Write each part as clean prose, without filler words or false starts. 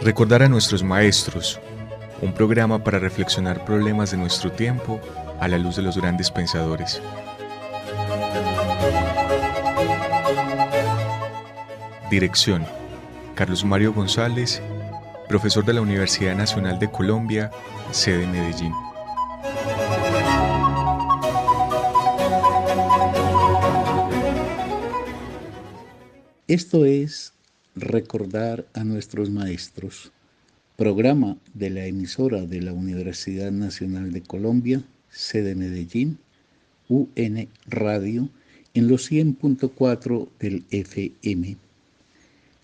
Recordar a nuestros maestros, un programa para reflexionar problemas de nuestro tiempo a la luz de los grandes pensadores. Dirección: Carlos Mario González, profesor de la Universidad Nacional de Colombia, sede Medellín. Esto es Recordar a nuestros maestros, programa de la emisora de la Universidad Nacional de Colombia, sede Medellín, UN Radio, en los 100.4 del FM.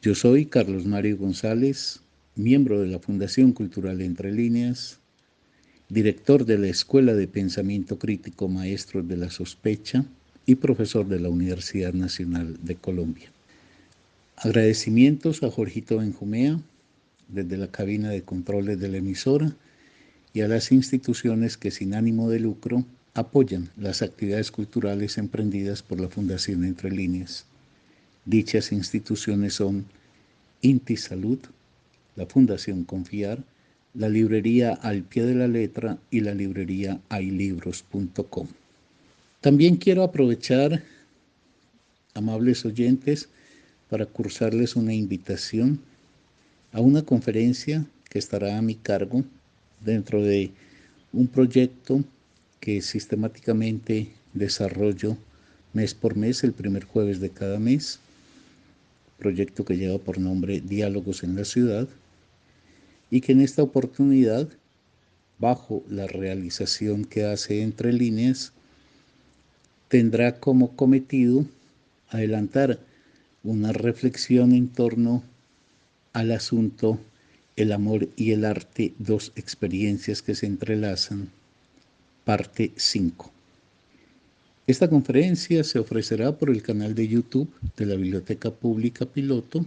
Yo soy Carlos Mario González, miembro de la Fundación Cultural Entre Líneas, director de la Escuela de Pensamiento Crítico Maestros de la Sospecha y profesor de la Universidad Nacional de Colombia. Agradecimientos a Jorgito Benjumea, desde la cabina de controles de la emisora, y a las instituciones que sin ánimo de lucro apoyan las actividades culturales emprendidas por la Fundación Entre Líneas. Dichas instituciones son Inti Salud, la Fundación Confiar, la librería Al Pie de la Letra y la librería haylibros.com. También quiero aprovechar, amables oyentes, para cursarles una invitación a una conferencia que estará a mi cargo dentro de un proyecto que sistemáticamente desarrollo mes por mes, el primer jueves de cada mes, proyecto que lleva por nombre Diálogos en la Ciudad, y que en esta oportunidad, bajo la realización que hace Entre Líneas, tendrá como cometido adelantar una reflexión en torno al asunto El amor y el arte, dos experiencias que se entrelazan, parte 5. Esta conferencia se ofrecerá por el canal de YouTube de la Biblioteca Pública Piloto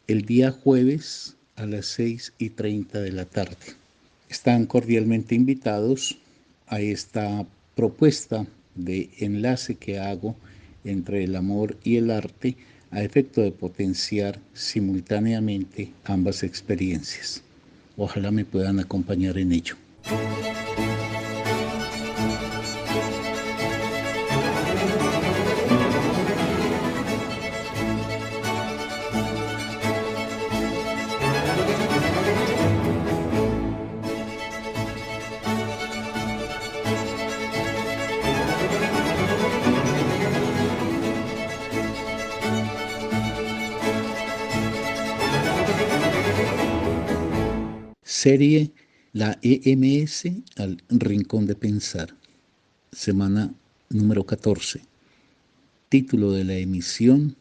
el día jueves a las 6:30 de la tarde. Están cordialmente invitados a esta propuesta de enlace que hago entre el amor y el arte a efecto de potenciar simultáneamente ambas experiencias. Ojalá me puedan acompañar en ello. Serie La EMS al Rincón de Pensar, semana número 14. Título de la emisión: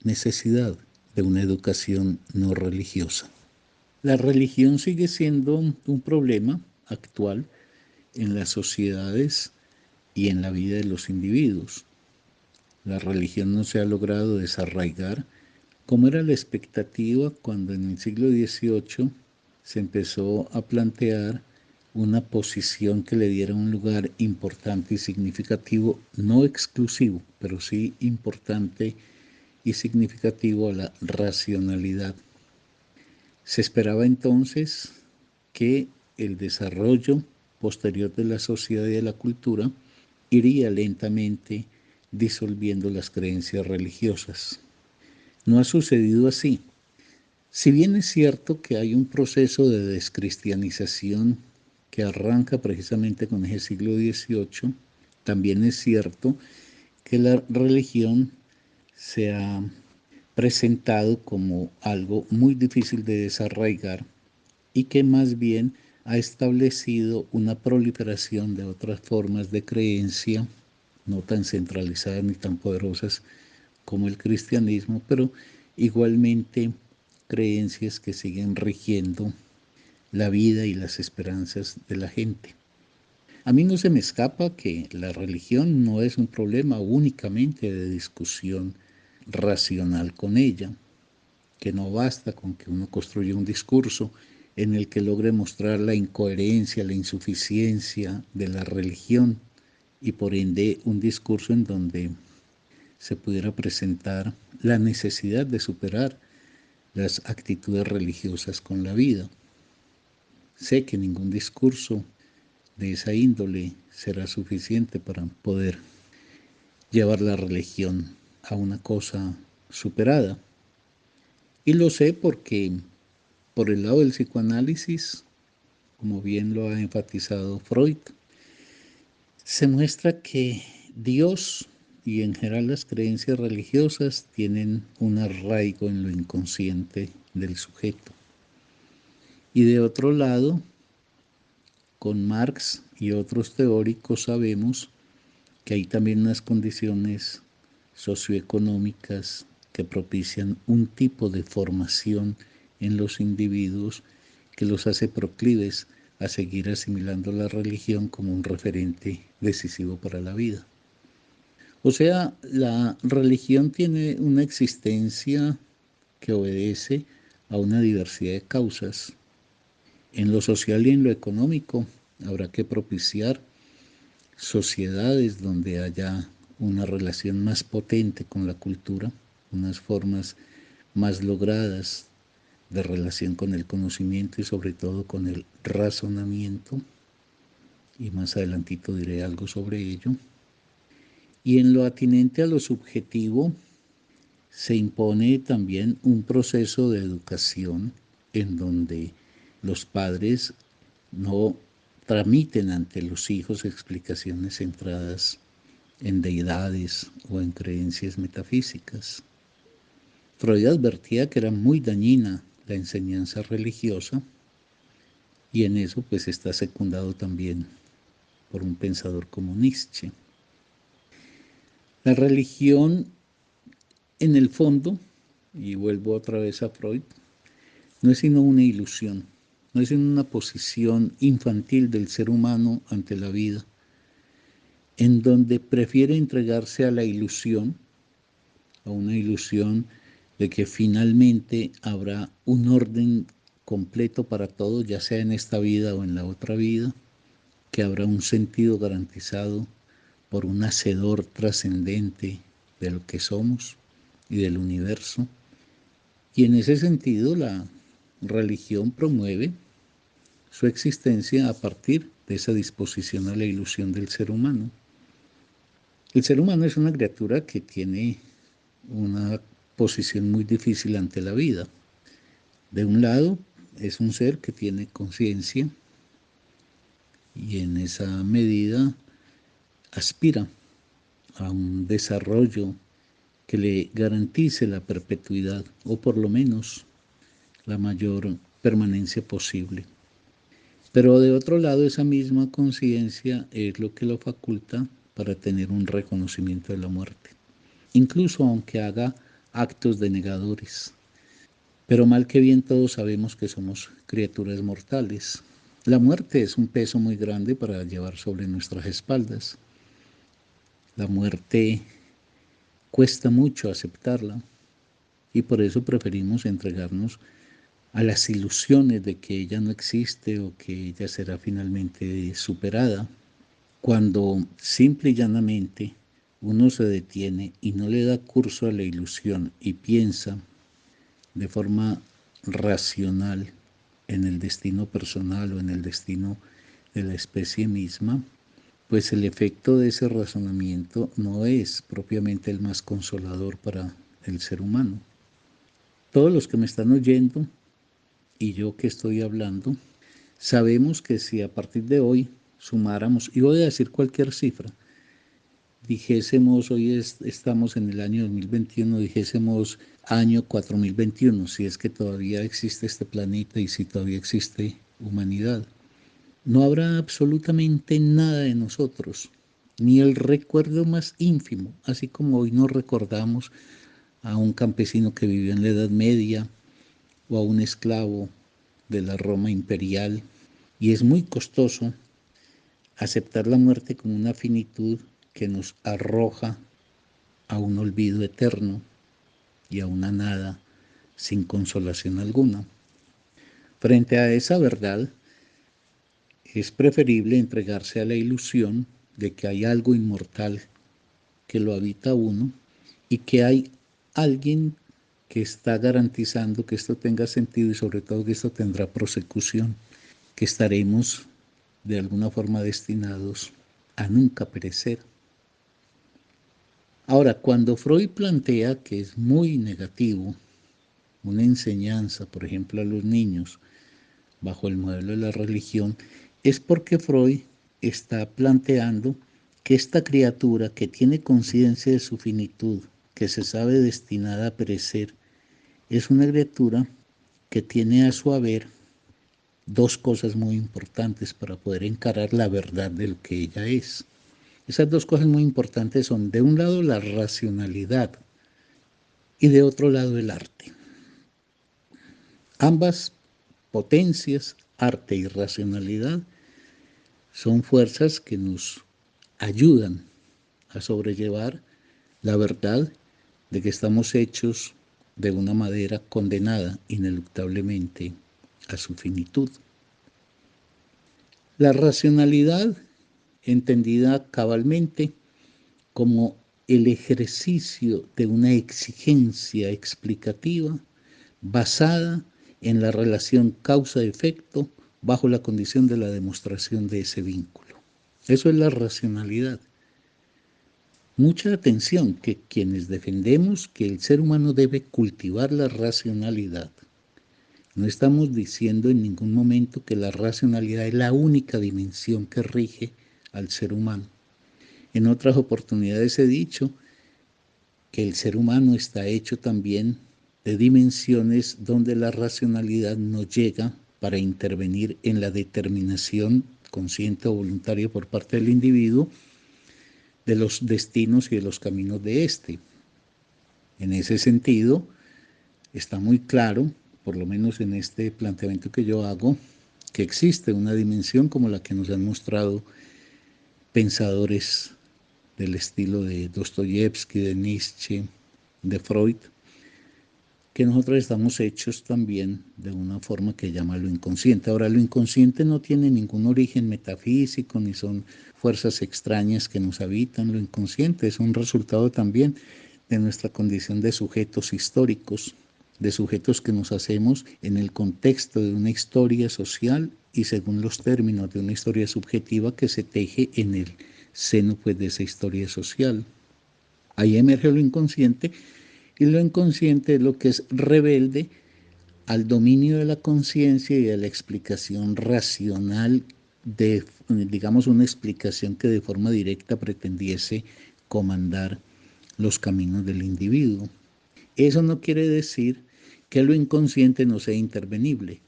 Necesidad de una educación no religiosa. La religión sigue siendo un problema actual en las sociedades y en la vida de los individuos. La religión no se ha logrado desarraigar como era la expectativa cuando en el siglo XVIII se empezó a plantear una posición que le diera un lugar importante y significativo, no exclusivo, pero sí importante y significativo a la racionalidad. Se esperaba entonces que el desarrollo posterior de la sociedad y de la cultura iría lentamente disolviendo las creencias religiosas. No ha sucedido así. Si bien es cierto que hay un proceso de descristianización que arranca precisamente con ese siglo XVIII, también es cierto que la religión se ha presentado como algo muy difícil de desarraigar y que más bien ha establecido una proliferación de otras formas de creencia, no tan centralizadas ni tan poderosas como el cristianismo, pero igualmente creencias que siguen rigiendo la vida y las esperanzas de la gente. A mí no se me escapa que la religión no es un problema únicamente de discusión racional con ella, que no basta con que uno construya un discurso en el que logre mostrar la incoherencia, la insuficiencia de la religión y por ende un discurso en donde se pudiera presentar la necesidad de superar las actitudes religiosas con la vida. Sé que ningún discurso de esa índole será suficiente para poder llevar la religión a una cosa superada. Y lo sé porque por el lado del psicoanálisis, como bien lo ha enfatizado Freud, se muestra que Dios y en general las creencias religiosas tienen un arraigo en lo inconsciente del sujeto. Y de otro lado, con Marx y otros teóricos sabemos que hay también unas condiciones socioeconómicas que propician un tipo de formación en los individuos que los hace proclives a seguir asimilando la religión como un referente decisivo para la vida. O sea, la religión tiene una existencia que obedece a una diversidad de causas. En lo social y en lo económico habrá que propiciar sociedades donde haya una relación más potente con la cultura, unas formas más logradas de relación con el conocimiento y sobre todo con el razonamiento, y más adelantito diré algo sobre ello. Y en lo atinente a lo subjetivo, se impone también un proceso de educación en donde los padres no tramiten ante los hijos explicaciones centradas en deidades o en creencias metafísicas. Freud advertía que era muy dañina la enseñanza religiosa y en eso pues está secundado también por un pensador como Nietzsche. La religión en el fondo, y vuelvo otra vez a Freud, no es sino una ilusión, no es sino una posición infantil del ser humano ante la vida, en donde prefiere entregarse a la ilusión, a una ilusión de que finalmente habrá un orden completo para todo, ya sea en esta vida o en la otra vida, que habrá un sentido garantizado por un hacedor trascendente de lo que somos y del universo. Y en ese sentido la religión promueve su existencia a partir de esa disposición a la ilusión del ser humano. El ser humano es una criatura que tiene una posición muy difícil ante la vida. De un lado, es un ser que tiene conciencia y en esa medida aspira a un desarrollo que le garantice la perpetuidad o por lo menos la mayor permanencia posible. Pero de otro lado, esa misma conciencia es lo que lo faculta para tener un reconocimiento de la muerte, incluso aunque haga actos denegadores. Pero mal que bien todos sabemos que somos criaturas mortales. La muerte es un peso muy grande para llevar sobre nuestras espaldas. La muerte cuesta mucho aceptarla y por eso preferimos entregarnos a las ilusiones de que ella no existe o que ella será finalmente superada, cuando simple y llanamente uno se detiene y no le da curso a la ilusión y piensa de forma racional en el destino personal o en el destino de la especie misma, pues el efecto de ese razonamiento no es propiamente el más consolador para el ser humano. Todos los que me están oyendo y yo que estoy hablando, sabemos que si a partir de hoy sumáramos, y voy a decir cualquier cifra, dijésemos, estamos en el año 2021, dijésemos año 4021, si es que todavía existe este planeta y si todavía existe humanidad, no habrá absolutamente nada de nosotros, ni el recuerdo más ínfimo, así como hoy no recordamos a un campesino que vivió en la Edad Media o a un esclavo de la Roma imperial. Y es muy costoso aceptar la muerte como una finitud que nos arroja a un olvido eterno y a una nada sin consolación alguna. Frente a esa verdad, es preferible entregarse a la ilusión de que hay algo inmortal que lo habita uno y que hay alguien que está garantizando que esto tenga sentido y sobre todo que esto tendrá prosecución, que estaremos de alguna forma destinados a nunca perecer. Ahora, cuando Freud plantea que es muy negativo una enseñanza, por ejemplo, a los niños bajo el modelo de la religión, es porque Freud está planteando que esta criatura que tiene conciencia de su finitud, que se sabe destinada a perecer, es una criatura que tiene a su haber dos cosas muy importantes para poder encarar la verdad de lo que ella es. Esas dos cosas muy importantes son, de un lado, la racionalidad y de otro lado, el arte. Ambas potencias, arte y racionalidad, son fuerzas que nos ayudan a sobrellevar la verdad de que estamos hechos de una madera condenada ineluctablemente a su finitud. La racionalidad, entendida cabalmente como el ejercicio de una exigencia explicativa basada en la relación causa-efecto bajo la condición de la demostración de ese vínculo. Eso es la racionalidad. Mucha atención que quienes defendemos que el ser humano debe cultivar la racionalidad, no estamos diciendo en ningún momento que la racionalidad es la única dimensión que rige al ser humano. En otras oportunidades he dicho que el ser humano está hecho también de dimensiones donde la racionalidad no llega para intervenir en la determinación consciente o voluntaria por parte del individuo de los destinos y de los caminos de éste. En ese sentido, está muy claro, por lo menos en este planteamiento que yo hago, que existe una dimensión como la que nos han mostrado pensadores del estilo de Dostoyevsky, de Nietzsche, de Freud, que nosotros estamos hechos también de una forma que llama lo inconsciente. Ahora, lo inconsciente no tiene ningún origen metafísico, ni son fuerzas extrañas que nos habitan. Lo inconsciente es un resultado también de nuestra condición de sujetos históricos, de sujetos que nos hacemos en el contexto de una historia social y según los términos de una historia subjetiva que se teje en el seno pues, de esa historia social. Ahí emerge lo inconsciente, y lo inconsciente es lo que es rebelde al dominio de la conciencia y a la explicación racional de, digamos, una explicación que de forma directa pretendiese comandar los caminos del individuo. Eso no quiere decir que lo inconsciente no sea intervenible,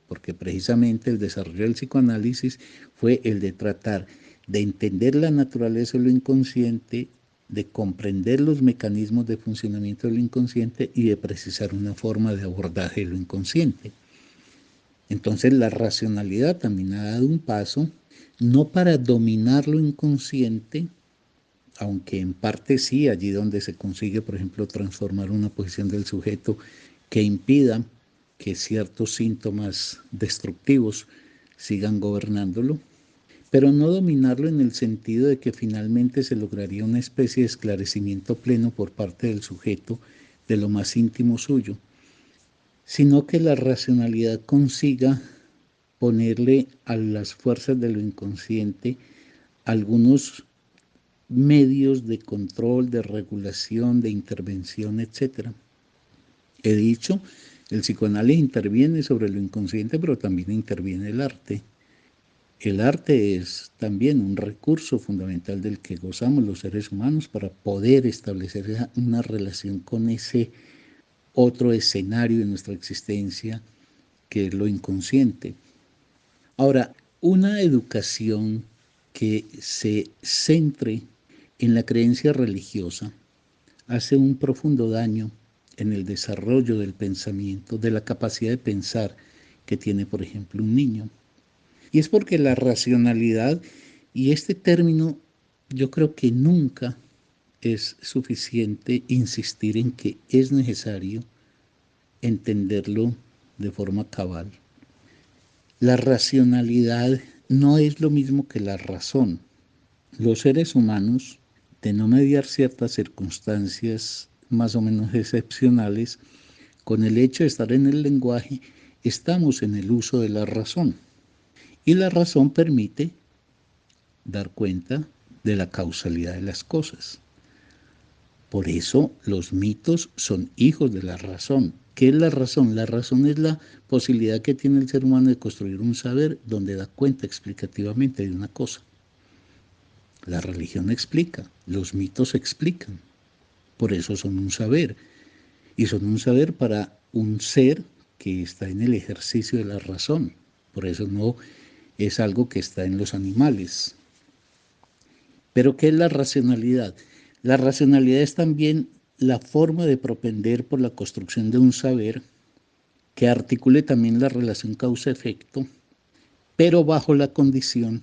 porque precisamente el desarrollo del psicoanálisis fue el de tratar de entender la naturaleza de lo inconsciente, de comprender los mecanismos de funcionamiento del inconsciente y de precisar una forma de abordaje de lo inconsciente. Entonces la racionalidad también ha dado un paso, no para dominar lo inconsciente, aunque en parte sí, allí donde se consigue, por ejemplo, transformar una posición del sujeto que impida que ciertos síntomas destructivos sigan gobernándolo, pero no dominarlo en el sentido de que finalmente se lograría una especie de esclarecimiento pleno por parte del sujeto de lo más íntimo suyo, sino que la racionalidad consiga ponerle a las fuerzas de lo inconsciente algunos medios de control, de regulación, de intervención, etc. He dicho, el psicoanálisis interviene sobre lo inconsciente, pero también interviene el arte. El arte es también un recurso fundamental del que gozamos los seres humanos para poder establecer una relación con ese otro escenario de nuestra existencia que es lo inconsciente. Ahora, una educación que se centre en la creencia religiosa hace un profundo daño en el desarrollo del pensamiento, de la capacidad de pensar que tiene, por ejemplo, un niño. Y es porque la racionalidad, y este término yo creo que nunca es suficiente insistir en que es necesario entenderlo de forma cabal. La racionalidad no es lo mismo que la razón. Los seres humanos, de no mediar ciertas circunstancias más o menos excepcionales, con el hecho de estar en el lenguaje, estamos en el uso de la razón. Y la razón permite dar cuenta de la causalidad de las cosas. Por eso los mitos son hijos de la razón. ¿Qué es la razón? La razón es la posibilidad que tiene el ser humano de construir un saber donde da cuenta explicativamente de una cosa. La religión explica, los mitos explican. Por eso son un saber. Y son un saber para un ser que está en el ejercicio de la razón. Por eso no es algo que está en los animales. Pero ¿qué es la racionalidad? La racionalidad es también la forma de propender por la construcción de un saber que articule también la relación causa-efecto, pero bajo la condición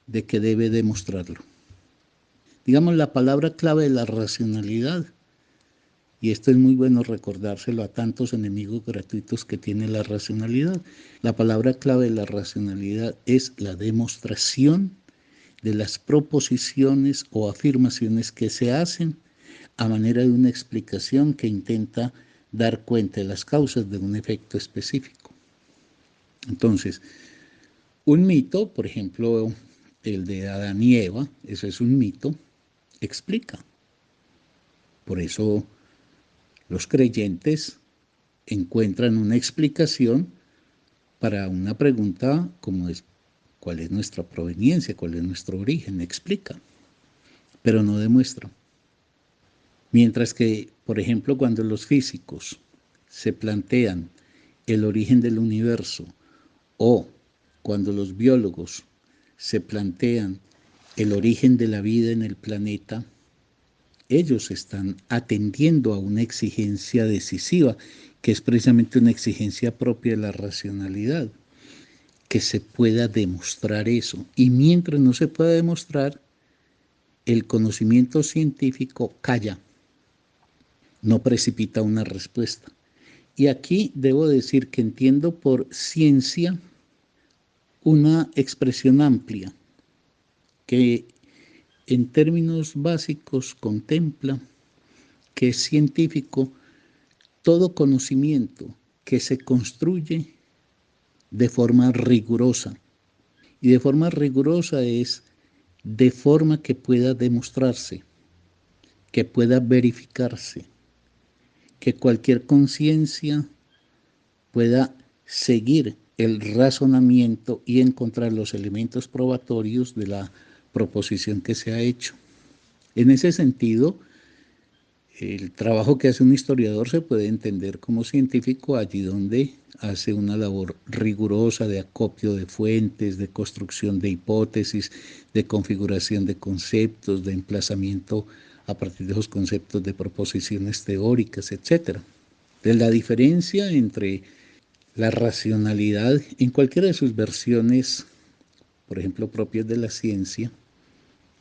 de que debe demostrarlo. Digamos, la palabra clave de la racionalidad, y esto es muy bueno recordárselo a tantos enemigos gratuitos que tiene la racionalidad, la palabra clave de la racionalidad es la demostración de las proposiciones o afirmaciones que se hacen a manera de una explicación que intenta dar cuenta de las causas de un efecto específico. Entonces, un mito, por ejemplo, el de Adán y Eva, eso es un mito, explica. Por eso los creyentes encuentran una explicación para una pregunta como es, ¿cuál es nuestra proveniencia? ¿Cuál es nuestro origen? Explica, pero no demuestra. Mientras que, por ejemplo, cuando los físicos se plantean el origen del universo o cuando los biólogos se plantean el origen de la vida en el planeta, ellos están atendiendo a una exigencia decisiva, que es precisamente una exigencia propia de la racionalidad, que se pueda demostrar eso. Y mientras no se pueda demostrar, el conocimiento científico calla, no precipita una respuesta. Y aquí debo decir que entiendo por ciencia una expresión amplia que en términos básicos contempla que es científico todo conocimiento que se construye de forma rigurosa. Y de forma rigurosa es de forma que pueda demostrarse, que pueda verificarse, que cualquier conciencia pueda seguir el razonamiento y encontrar los elementos probatorios de la proposición que se ha hecho. En ese sentido, el trabajo que hace un historiador se puede entender como científico allí donde hace una labor rigurosa de acopio de fuentes, de construcción de hipótesis, de configuración de conceptos, de emplazamiento a partir de esos conceptos de proposiciones teóricas, etc. De la diferencia entre la racionalidad en cualquiera de sus versiones, por ejemplo, propias de la ciencia,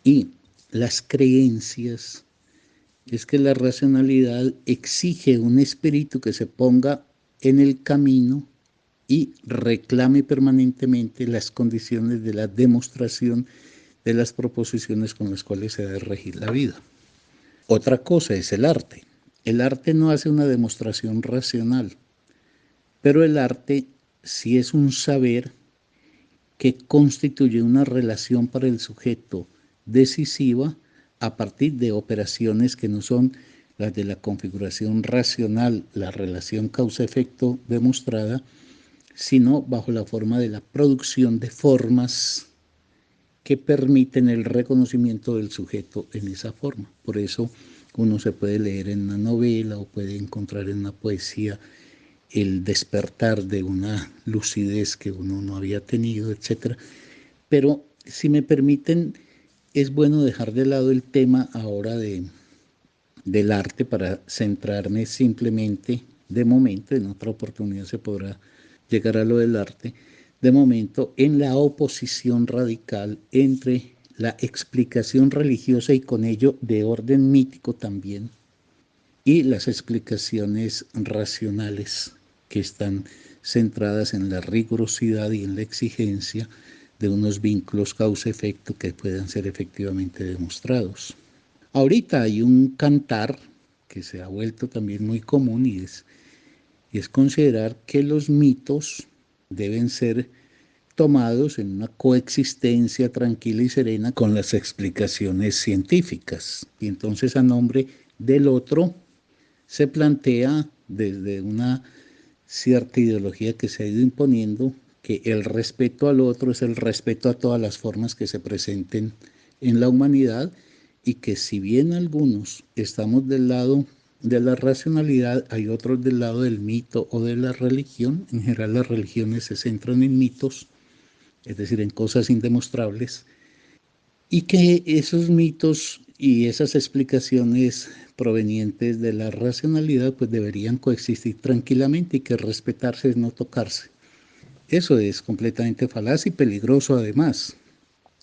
y las creencias, es que la racionalidad exige un espíritu que se ponga en el camino y reclame permanentemente las condiciones de la demostración de las proposiciones con las cuales se debe regir la vida. Otra cosa es el arte. El arte no hace una demostración racional, pero el arte sí es un saber que constituye una relación para el sujeto decisiva a partir de operaciones que no son las de la configuración racional, la relación causa-efecto demostrada, sino bajo la forma de la producción de formas que permiten el reconocimiento del sujeto en esa forma. Por eso uno se puede leer en una novela o puede encontrar en una poesía el despertar de una lucidez que uno no había tenido, etc. Pero si me permiten, es bueno dejar de lado el tema ahora del arte para centrarme simplemente, de momento, en otra oportunidad se podrá llegar a lo del arte, de momento en la oposición radical entre la explicación religiosa y con ello de orden mítico también, y las explicaciones racionales que están centradas en la rigurosidad y en la exigencia de unos vínculos causa-efecto que puedan ser efectivamente demostrados. Ahorita hay un cantar que se ha vuelto también muy común y es considerar que los mitos deben ser tomados en una coexistencia tranquila y serena con las explicaciones científicas. Y entonces a nombre del otro se plantea desde una cierta ideología que se ha ido imponiendo que el respeto al otro es el respeto a todas las formas que se presenten en la humanidad y que si bien algunos estamos del lado de la racionalidad, hay otros del lado del mito o de la religión. En general las religiones se centran en mitos, es decir, en cosas indemostrables, y que esos mitos y esas explicaciones provenientes de la racionalidad pues deberían coexistir tranquilamente y que respetarse es no tocarse. Eso es completamente falaz y peligroso además.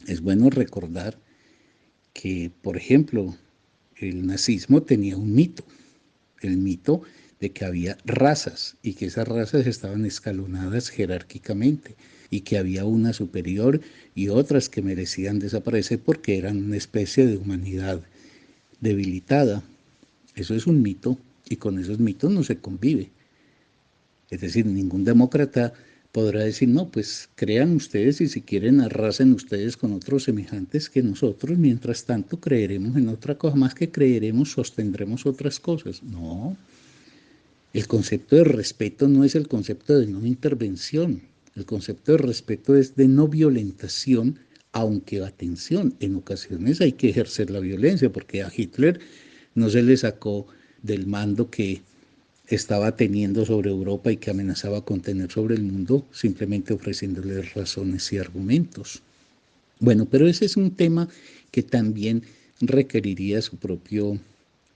Es bueno recordar que, por ejemplo, el nazismo tenía un mito, el mito de que había razas y que esas razas estaban escalonadas jerárquicamente y que había una superior y otras que merecían desaparecer porque eran una especie de humanidad debilitada. Eso es un mito y con esos mitos no se convive. Es decir, ningún demócrata podrá decir, no, pues crean ustedes y si quieren arrasen ustedes con otros semejantes que nosotros, mientras tanto creeremos en otra cosa, más que creeremos, sostendremos otras cosas. No, el concepto de respeto no es el concepto de no intervención, el concepto de respeto es de no violentación, aunque atención, en ocasiones hay que ejercer la violencia, porque a Hitler no se le sacó del mando que estaba teniendo sobre Europa y que amenazaba con tener sobre el mundo, simplemente ofreciéndoles razones y argumentos. Bueno, pero ese es un tema que también requeriría su propio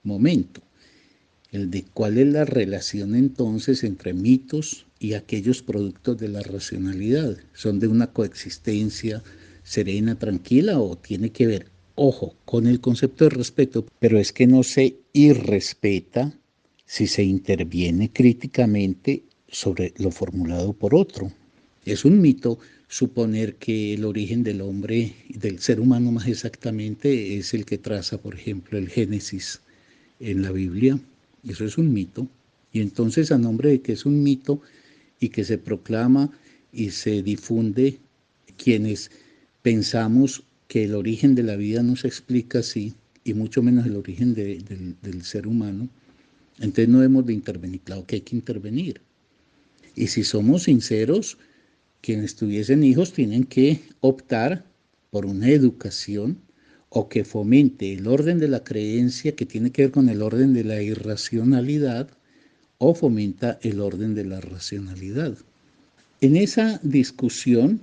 momento, el de cuál es la relación entonces entre mitos y aquellos productos de la racionalidad. ¿Son de una coexistencia serena, tranquila o tiene que ver, ojo, con el concepto de respeto, pero es que no se irrespeta si se interviene críticamente sobre lo formulado por otro? Es un mito suponer que el origen del hombre, del ser humano más exactamente, es el que traza, por ejemplo, el Génesis en la Biblia. Eso es un mito. Y entonces a nombre de que es un mito y que se proclama y se difunde, quienes pensamos que el origen de la vida no se explica así, y mucho menos el origen del ser humano, entonces no hemos de intervenir. Claro que hay que intervenir. Y si somos sinceros, quienes tuviesen hijos tienen que optar por una educación o que fomente el orden de la creencia que tiene que ver con el orden de la irracionalidad o fomenta el orden de la racionalidad. En esa discusión,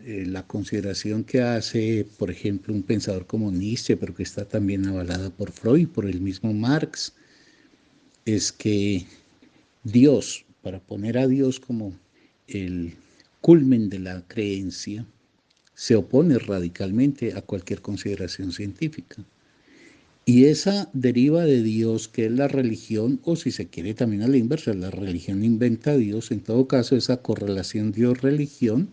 la consideración que hace, por ejemplo, un pensador como Nietzsche, pero que está también avalada por Freud, por el mismo Marx, es que Dios, para poner a Dios como el culmen de la creencia, se opone radicalmente a cualquier consideración científica. Y esa deriva de Dios, que es la religión, o si se quiere también a la inversa, la religión inventa a Dios. En todo caso, esa correlación Dios-religión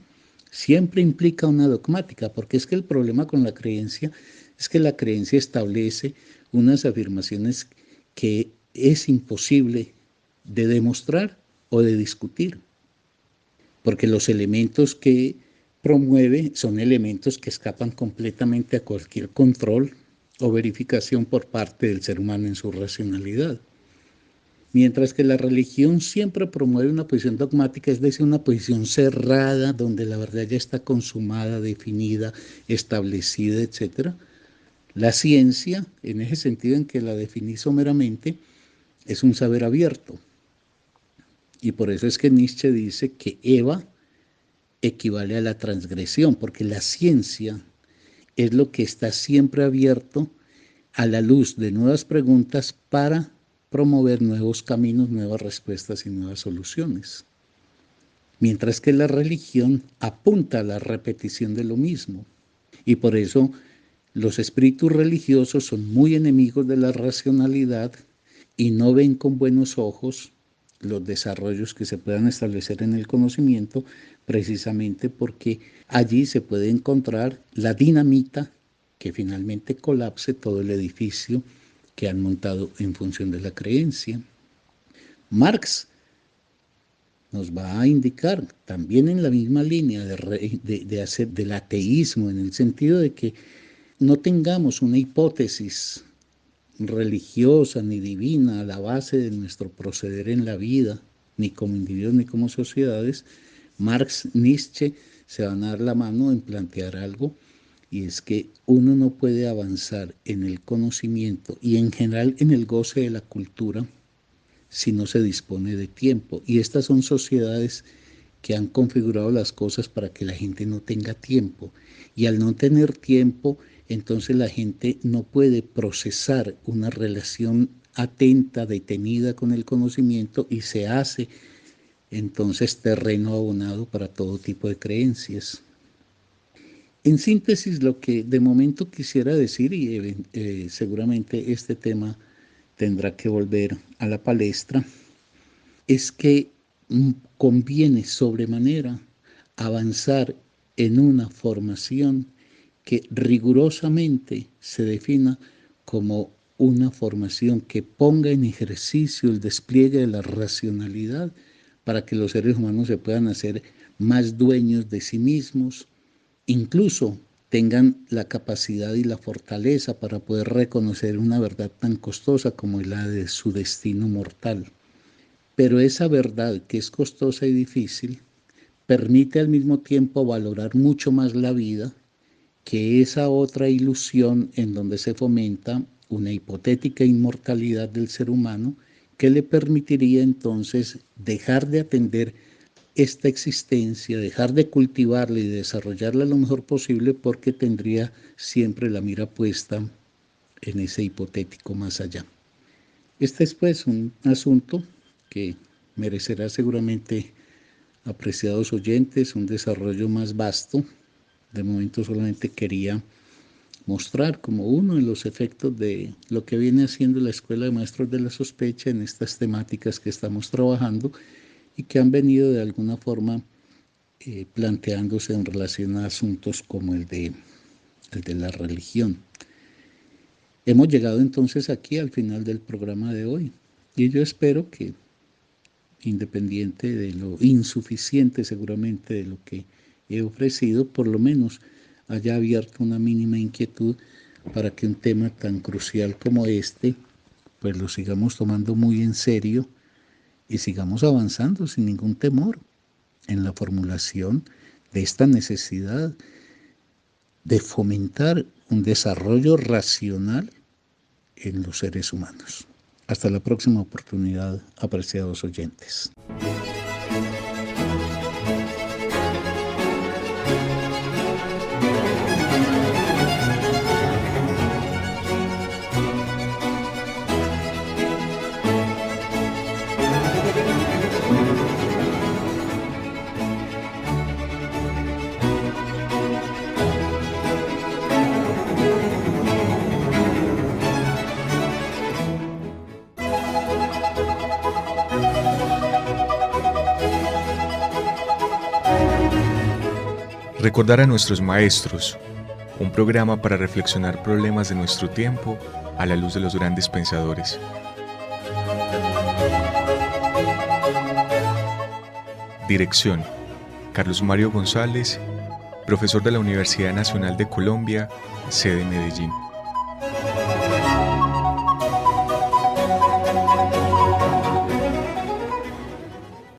siempre implica una dogmática, porque es que el problema con la creencia es que la creencia establece unas afirmaciones que es imposible de demostrar o de discutir, porque los elementos que promueve son elementos que escapan completamente a cualquier control o verificación por parte del ser humano en su racionalidad. Mientras que la religión siempre promueve una posición dogmática, es decir, una posición cerrada, donde la verdad ya está consumada, definida, establecida, etc. La ciencia, en ese sentido en que la definí someramente, es un saber abierto. Y por eso es que Nietzsche dice que Eva equivale a la transgresión, porque la ciencia es lo que está siempre abierto a la luz de nuevas preguntas para promover nuevos caminos, nuevas respuestas y nuevas soluciones. Mientras que la religión apunta a la repetición de lo mismo. Y por eso los espíritus religiosos son muy enemigos de la racionalidad y no ven con buenos ojos los desarrollos que se puedan establecer en el conocimiento, precisamente porque allí se puede encontrar la dinamita que finalmente colapse todo el edificio que han montado en función de la creencia. Marx nos va a indicar también en la misma línea de hacer del ateísmo, en el sentido de que no tengamos una hipótesis religiosa ni divina a la base de nuestro proceder en la vida, ni como individuos ni como sociedades. Marx, Nietzsche se van a dar la mano en plantear algo, y es que uno no puede avanzar en el conocimiento y en general en el goce de la cultura si no se dispone de tiempo. Y estas son sociedades que han configurado las cosas para que la gente no tenga tiempo. Y al no tener tiempo, entonces la gente no puede procesar una relación atenta, detenida con el conocimiento, y se hace entonces terreno abonado para todo tipo de creencias. En síntesis, lo que de momento quisiera decir, y seguramente este tema tendrá que volver a la palestra, es que conviene sobremanera avanzar en una formación que rigurosamente se defina como una formación que ponga en ejercicio el despliegue de la racionalidad para que los seres humanos se puedan hacer más dueños de sí mismos, incluso tengan la capacidad y la fortaleza para poder reconocer una verdad tan costosa como la de su destino mortal. Pero esa verdad, que es costosa y difícil, permite al mismo tiempo valorar mucho más la vida que esa otra ilusión en donde se fomenta una hipotética inmortalidad del ser humano, que le permitiría entonces dejar de atender esta existencia, dejar de cultivarla y desarrollarla lo mejor posible, porque tendría siempre la mira puesta en ese hipotético más allá. Este es pues un asunto que merecerá seguramente, apreciados oyentes, un desarrollo más vasto. De momento solamente quería mostrar como uno de los efectos de lo que viene haciendo la Escuela de Maestros de la Sospecha en estas temáticas que estamos trabajando y que han venido de alguna forma planteándose en relación a asuntos como el de la religión. Hemos llegado entonces aquí al final del programa de hoy, y yo espero que, independiente de lo insuficiente seguramente de lo que he ofrecido, por lo menos haya abierto una mínima inquietud para que un tema tan crucial como este, pues lo sigamos tomando muy en serio y sigamos avanzando sin ningún temor en la formulación de esta necesidad de fomentar un desarrollo racional en los seres humanos. Hasta la próxima oportunidad, apreciados oyentes. Recordar a nuestros maestros, un programa para reflexionar problemas de nuestro tiempo a la luz de los grandes pensadores. Dirección: Carlos Mario González, profesor de la Universidad Nacional de Colombia, sede Medellín.